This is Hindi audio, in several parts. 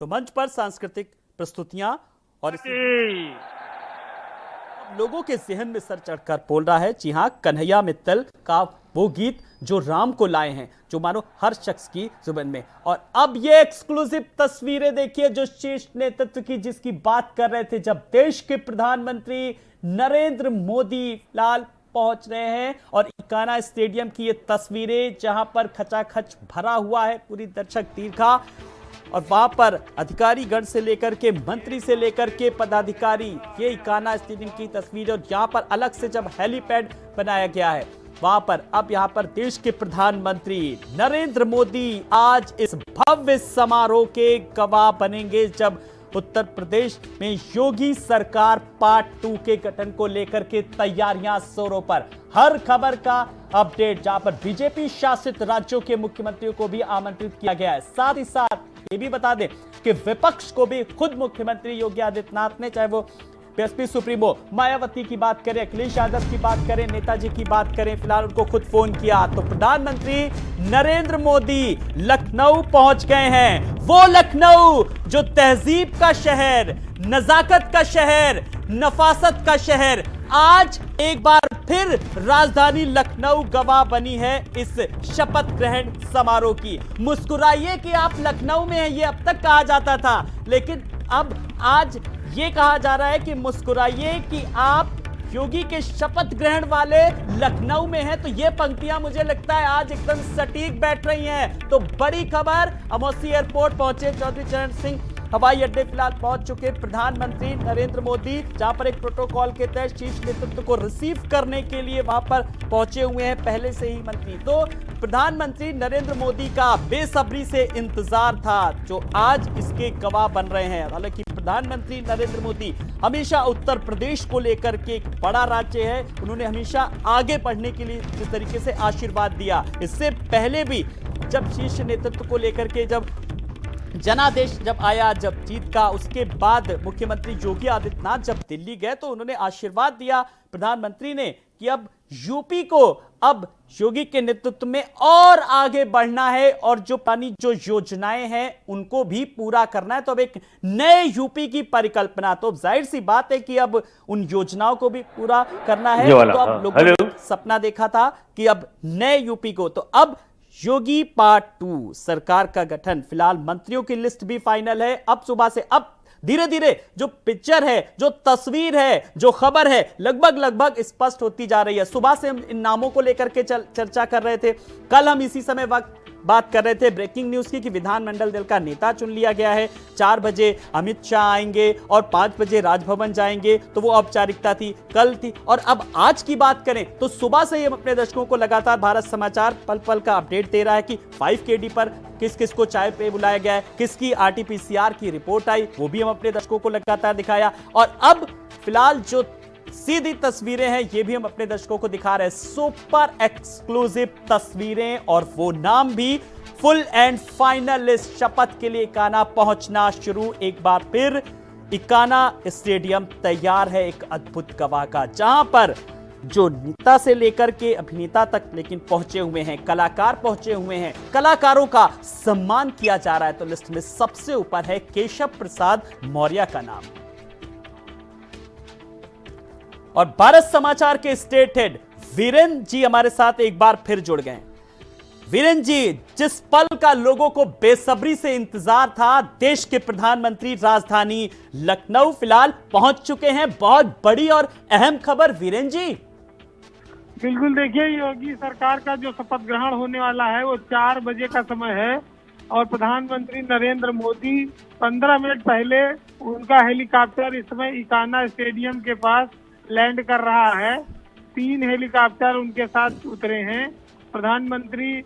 तो मंच पर सांस्कृतिक प्रस्तुतियां और लोगों के जहन में सर चढ़कर बोल रहा है। जी हाँ, कन्हैया मित्तल का वो गीत जो राम को लाए हैं, जो मानो हर शख्स की जुबान में। और अब ये एक्सक्लूसिव तस्वीरें देखिए जो शीर्ष नेतृत्व की, जिसकी बात कर रहे थे, जब देश के प्रधानमंत्री नरेंद्र मोदी लाल पहुंच रहे हैं। और इकाना स्टेडियम की ये तस्वीरें जहां पर खचाखच भरा हुआ है पूरी दर्शक दीर्घा, और वहां पर अधिकारी गण से लेकर के मंत्री से लेकर के पदाधिकारी, ये इकाना स्टेडियम की तस्वीर। और यहां पर अलग से जब हेलीपैड बनाया गया है वहां पर अब यहां पर देश के प्रधानमंत्री नरेंद्र मोदी आज इस भव्य समारोह के गवाह बनेंगे, जब उत्तर प्रदेश में योगी सरकार पार्ट 2 के गठन को लेकर के तैयारियां जोरों पर। हर खबर का अपडेट, जहां पर बीजेपी शासित राज्यों के मुख्यमंत्रियों को भी आमंत्रित किया गया है। साथ ही साथ ये भी बता दें कि विपक्ष को भी खुद मुख्यमंत्री योगी आदित्यनाथ ने, चाहे वो बीएसपी सुप्रीमो मायावती की बात करें, अखिलेश यादव की बात करें, नेताजी की बात करें, फिलहाल उनको खुद फोन किया। तो प्रधानमंत्री नरेंद्र मोदी लखनऊ पहुंच गए हैं। वो लखनऊ जो तहजीब का शहर, नजाकत का शहर, नफासत का शहर, आज एक बार फिर राजधानी लखनऊ गवाह बनी है इस शपथ ग्रहण समारोह की। मुस्कुराइए कि आप लखनऊ में हैं, ये अब तक कहा जाता था, लेकिन अब आज ये कहा जा रहा है कि मुस्कुराइए कि आप योगी के शपथ ग्रहण वाले लखनऊ में हैं। तो ये पंक्तियां मुझे लगता है आज एकदम सटीक बैठ रही हैं। तो बड़ी खबर, अमौसी एयरपोर्ट पहुंचे चौधरी चरण सिंह हवाई अड्डे फिलहाल पहुंच चुके प्रधानमंत्री नरेंद्र मोदी, जहां पर एक प्रोटोकॉल के तहत शीर्ष नेतृत्व को रिसीव करने के लिए वहां पर पहुंचे हुए हैं पहले से ही मंत्री। तो प्रधानमंत्री नरेंद्र मोदी का बेसब्री से इंतजार था, जो आज इसके गवाह बन रहे हैं। हालांकि प्रधानमंत्री नरेंद्र मोदी हमेशा उत्तर प्रदेश को लेकर के, एक बड़ा राज्य है, उन्होंने हमेशा आगे बढ़ने के लिए जिस तरीके से आशीर्वाद दिया, इससे पहले भी जब शीर्ष नेतृत्व को लेकर के जब जनादेश जब आया, जब जीत का, उसके बाद मुख्यमंत्री योगी आदित्यनाथ जब दिल्ली गए तो उन्होंने आशीर्वाद दिया प्रधानमंत्री ने कि अब यूपी को अब योगी के नेतृत्व में और आगे बढ़ना है, और जो योजनाएं हैं उनको भी पूरा करना है। तो अब एक नए यूपी की परिकल्पना, तो जाहिर सी बात है कि अब उन योजनाओं को भी पूरा करना है। तो अब लोगों ने सपना देखा था कि अब नए यूपी को, तो अब योगी पार्ट 2 सरकार का गठन, फिलहाल मंत्रियों की लिस्ट भी फाइनल है। अब सुबह से अब धीरे धीरे जो पिक्चर है, जो तस्वीर है, जो खबर है, लगभग स्पष्ट होती जा रही है। सुबह से हम इन नामों को लेकर के चर्चा कर रहे थे। कल हम इसी समय वक्त बात कर रहे थे ब्रेकिंग न्यूज की कि विधानमंडल दल का नेता चुन लिया गया है। 4 बजे अमित शाह आएंगे और 5 बजे राजभवन जाएंगे, तो वो औपचारिकता थी, कल थी। और अब आज की बात करें तो सुबह से ही हम अपने दर्शकों को लगातार भारत समाचार पल पल का अपडेट दे रहा है कि 5KD पर किस किस को चाय पे बुलाया गया है, किसकी RT-PCR की रिपोर्ट आई, वो भी हम अपने दर्शकों को लगातार दिखाया। और अब फिलहाल जो सीधी तस्वीरें हैं ये भी हम अपने दर्शकों को दिखा रहे हैं, सुपर एक्सक्लूसिव तस्वीरें, और वो नाम भी फुल एंड फाइनल लिस्ट। शपथ के लिए इकाना पहुंचना शुरू, एक बार फिर इकाना स्टेडियम तैयार है एक अद्भुत गवाह का, जहां पर जो नेता से लेकर के अभिनेता तक लेकिन पहुंचे हुए हैं, कलाकार पहुंचे हुए हैं, कलाकारों का सम्मान किया जा रहा है। तो लिस्ट में सबसे ऊपर है केशव प्रसाद मौर्य का नाम। और भारत समाचार के स्टेट हेड वीरेंद्र जी हमारे साथ एक बार फिर जुड़ गए। वीरेंद्र जी, जिस पल का लोगों को बेसब्री से इंतजार था, देश के प्रधानमंत्री राजधानी लखनऊ फिलहाल पहुंच चुके हैं। बहुत बड़ी और अहम खबर वीरेंद्र जी। बिल्कुल, देखिए योगी सरकार का जो शपथ ग्रहण होने वाला है वो 4 बजे का समय है, और प्रधानमंत्री नरेंद्र मोदी 15 मिनट पहले उनका हेलीकॉप्टर इस समय इकाना स्टेडियम के पास लैंड कर रहा है। 3 हेलीकॉप्टर उनके साथ उतरे हैं। प्रधानमंत्री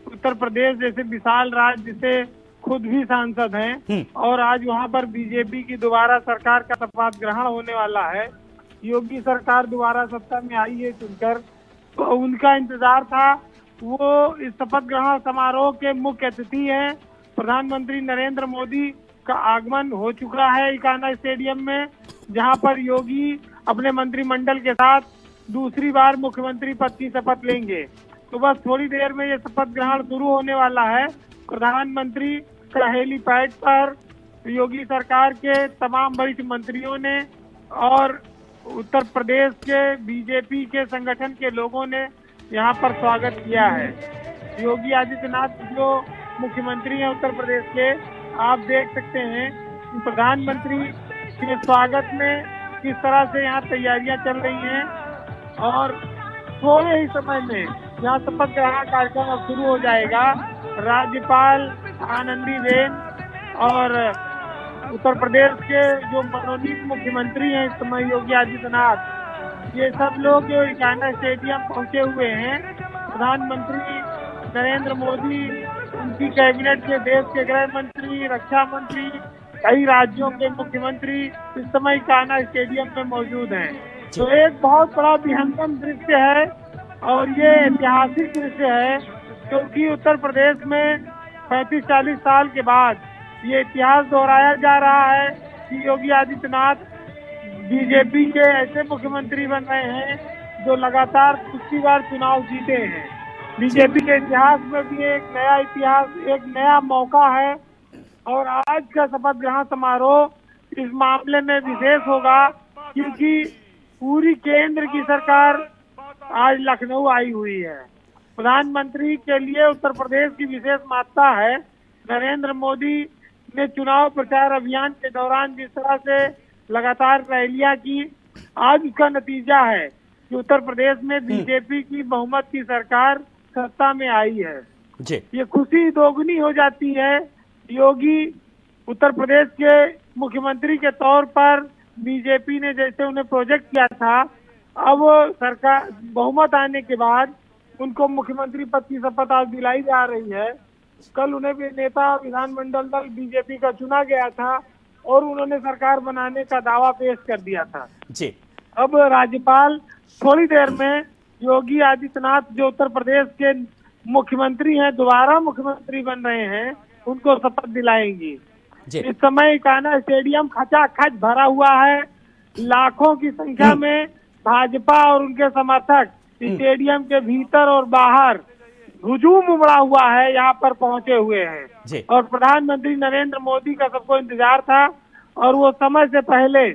उत्तर प्रदेश जैसे विशाल राज्य से खुद भी सांसद हैं, और आज वहां पर बीजेपी की दोबारा सरकार का शपथ ग्रहण होने वाला है। योगी सरकार दोबारा सत्ता में आई है चुनकर, तो उनका इंतजार था। वो इस शपथ ग्रहण समारोह के मुख्य अतिथि हैं। प्रधानमंत्री नरेंद्र मोदी का आगमन हो चुका है इकाना स्टेडियम में, जहां पर योगी अपने मंत्रिमंडल के साथ दूसरी बार मुख्यमंत्री पद की शपथ लेंगे। तो बस थोड़ी देर में ये शपथ ग्रहण शुरू होने वाला है। प्रधानमंत्री का हेलीपैड पर योगी सरकार के तमाम वरिष्ठ मंत्रियों ने और उत्तर प्रदेश के बीजेपी के संगठन के लोगों ने यहाँ पर स्वागत किया है। योगी आदित्यनाथ जो मुख्यमंत्री हैं उत्तर प्रदेश के, आप देख सकते हैं कि प्रधानमंत्री के स्वागत में किस तरह से यहाँ तैयारियां चल रही हैं और थोड़े ही समय में यहाँ शपथ ग्रहण कार्यक्रम अब शुरू हो जाएगा। राज्यपाल आनंदीबेन और उत्तर प्रदेश के जो मनोनीत मुख्यमंत्री हैं इस समय योगी आदित्यनाथ, ये सब लोग इकाना स्टेडियम पहुंचे हुए हैं। प्रधानमंत्री नरेंद्र मोदी, उनकी कैबिनेट के देश के गृह मंत्री, रक्षा मंत्री, कई राज्यों के मुख्यमंत्री इस समय इकाना स्टेडियम में मौजूद हैं। तो एक बहुत बड़ा विहंगम दृश्य है और ये ऐतिहासिक दृश्य है, क्योंकि उत्तर प्रदेश में 35-40 साल के बाद ये इतिहास दोहराया जा रहा है कि योगी आदित्यनाथ बीजेपी के ऐसे मुख्यमंत्री बन रहे हैं जो लगातार दूसरी बार चुनाव जीते हैं। बीजेपी के इतिहास में भी एक नया इतिहास, एक नया मौका है और आज का शपथ ग्रहण समारोह इस मामले में विशेष होगा, क्योंकि पूरी केंद्र की सरकार आज लखनऊ आई हुई है। प्रधानमंत्री के लिए उत्तर प्रदेश की विशेष महत्ता है। नरेंद्र मोदी ने चुनाव प्रचार अभियान के दौरान जिस तरह से लगातार रैलियां की, आज उसका नतीजा है कि उत्तर प्रदेश में बीजेपी की बहुमत की सरकार सत्ता में आई है। जी। ये खुशी दोगुनी हो जाती है। योगी उत्तर प्रदेश के मुख्यमंत्री के तौर पर बीजेपी ने जैसे उन्हें प्रोजेक्ट किया था, अब सरकार बहुमत आने के बाद उनको मुख्यमंत्री पद की शपथ आज दिलाई जा रही है। कल उन्हें भी नेता विधानमंडल दल बीजेपी का चुना गया था और उन्होंने सरकार बनाने का दावा पेश कर दिया था। जी। अब राज्यपाल थोड़ी देर में योगी आदित्यनाथ जो उत्तर प्रदेश के मुख्यमंत्री हैं, दोबारा मुख्यमंत्री बन रहे हैं, उनको शपथ दिलाएंगी। इस समय इकाना स्टेडियम खचाखच भरा हुआ है। लाखों की संख्या में भाजपा और उनके समर्थक स्टेडियम के भीतर और बाहर हुजूम उमड़ा हुआ है, यहाँ पर पहुंचे हुए हैं। और प्रधानमंत्री नरेंद्र मोदी का सबको इंतजार था और वो समय से पहले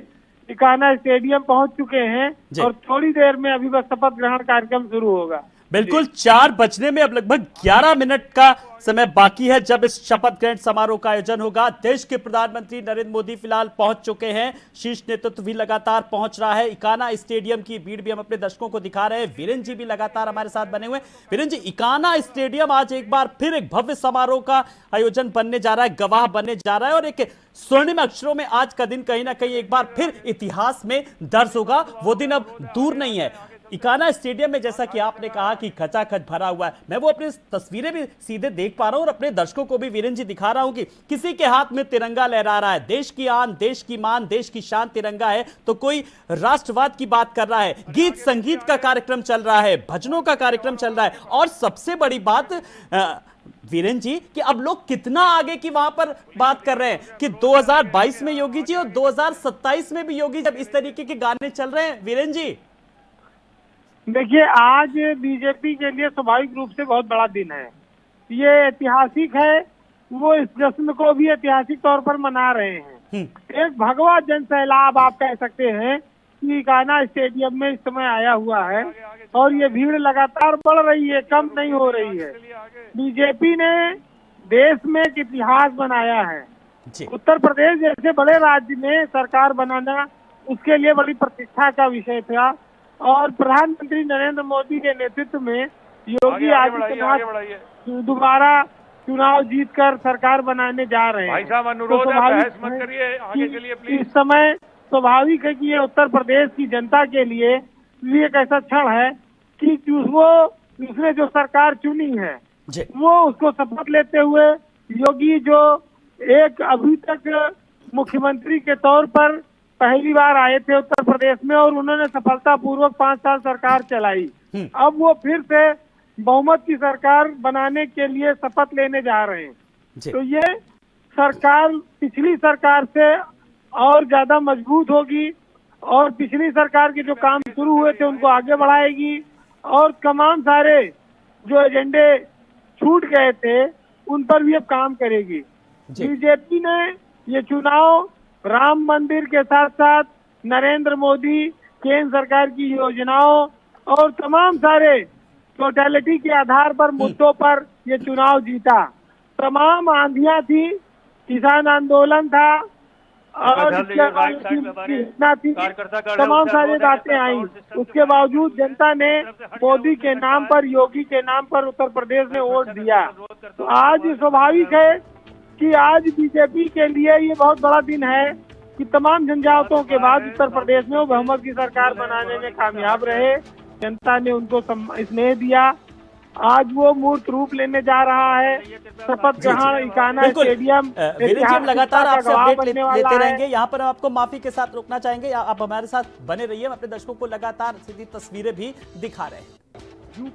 इकाना स्टेडियम पहुंच चुके हैं और थोड़ी देर में अभी बस शपथ ग्रहण कार्यक्रम शुरू होगा। बिल्कुल 4 बजने में अब लगभग 11 मिनट का समय बाकी है जब इस शपथ ग्रहण समारोह का आयोजन होगा। देश के प्रधानमंत्री नरेंद्र मोदी फिलहाल पहुंच चुके हैं, शीर्ष नेतृत्व भी लगातार पहुंच रहा है। इकाना स्टेडियम की भीड़ भी हम अपने दर्शकों को दिखा रहे हैं। वीरेंद्र जी भी लगातार हमारे साथ बने हुए हैं। वीरेंद्र जी, इकाना स्टेडियम आज एक बार फिर एक भव्य समारोह का आयोजन बनने जा रहा है, गवाह बनने जा रहा है और एक स्वर्णिम अक्षरों में आज का दिन कहीं ना कहीं एक बार फिर इतिहास में दर्ज होगा। वो दिन अब दूर नहीं है। इकाना स्टेडियम में जैसा कि आपने कहा कि खचाखच भरा हुआ है, मैं वो अपनी तस्वीरें भी सीधे देख पा रहा हूं और अपने दर्शकों को भी वीरेंद्र जी दिखा रहा हूं कि किसी के हाथ में तिरंगा लहरा रहा है। देश की आन, देश की मान, देश की शान तिरंगा है, तो कोई राष्ट्रवाद की बात कर रहा है। गीत संगीत का कार्यक्रम चल रहा है, भजनों का कार्यक्रम चल रहा है और सबसे बड़ी बात वीरेंद्र जी कि अब लोग कितना आगे की वहां पर बात कर रहे हैं कि 2022 में योगी जी और 2027 में भी योगी, जब इस तरीके के गाने चल रहे हैं। वीरेंद्र जी देखिए, आज बीजेपी के लिए स्वाभाविक रूप से बहुत बड़ा दिन है, ये ऐतिहासिक है। वो इस जश्न को भी ऐतिहासिक तौर पर मना रहे हैं। एक भगवा जन सैलाब आप कह सकते हैं कि इकाना स्टेडियम में इस समय आया हुआ है और ये भीड़ लगातार बढ़ रही है, कम नहीं हो रही है। बीजेपी ने देश में एक इतिहास बनाया है। उत्तर प्रदेश जैसे बड़े राज्य में सरकार बनाना उसके लिए बड़ी प्रतिष्ठा का विषय था और प्रधानमंत्री नरेंद्र मोदी के नेतृत्व में योगी आदित्यनाथ दोबारा चुनाव जीतकर सरकार बनाने जा रहे हैं। भाई साहब, अनुरोध है, बहस मत करिए, आगे चलिए प्लीज। इस समय स्वाभाविक है कि ये उत्तर प्रदेश की जनता के लिए एक ऐसा क्षण है कि उसने जो सरकार चुनी है वो उसको शपथ लेते हुए योगी जो एक अभी तक मुख्यमंत्री के तौर पर पहली बार आए थे उत्तर प्रदेश में और उन्होंने सफलतापूर्वक 5 साल सरकार चलाई, अब वो फिर से बहुमत की सरकार बनाने के लिए शपथ लेने जा रहे हैं। तो ये सरकार पिछली सरकार से और ज्यादा मजबूत होगी और पिछली सरकार के जो काम शुरू हुए थे उनको आगे बढ़ाएगी और तमाम सारे जो एजेंडे छूट गए थे उन पर भी अब काम करेगी। बीजेपी ने ये चुनाव राम मंदिर के साथ साथ नरेंद्र मोदी, केंद्र सरकार की योजनाओं और तमाम सारे टोटलिटी के आधार पर मुद्दों पर ये चुनाव जीता। तमाम आंधियां थी, किसान आंदोलन था और घटना थी, तमाम सारी बातें आई। उसके बावजूद जनता ने मोदी के नाम पर, योगी के नाम पर उत्तर प्रदेश में वोट दिया। तो आज स्वाभाविक है कि आज बीजेपी के लिए ये बहुत बड़ा दिन है कि तमाम झंझावातों के बाद उत्तर प्रदेश में वो बहुमत की सरकार बनाने में कामयाब रहे। जनता ने उनको स्नेह दिया। आज वो मूर्त रूप लेने जा रहा है। शपथ ग्रहण इकाना स्टेडियम हम लगातार आपसे अपडेट लेते रहेंगे। यहाँ पर हम आपको माफी के साथ रोकना चाहेंगे, आप हमारे साथ बने रहिए। हम अपने दर्शकों को लगातार सीधी तस्वीरें भी दिखा रहे हैं।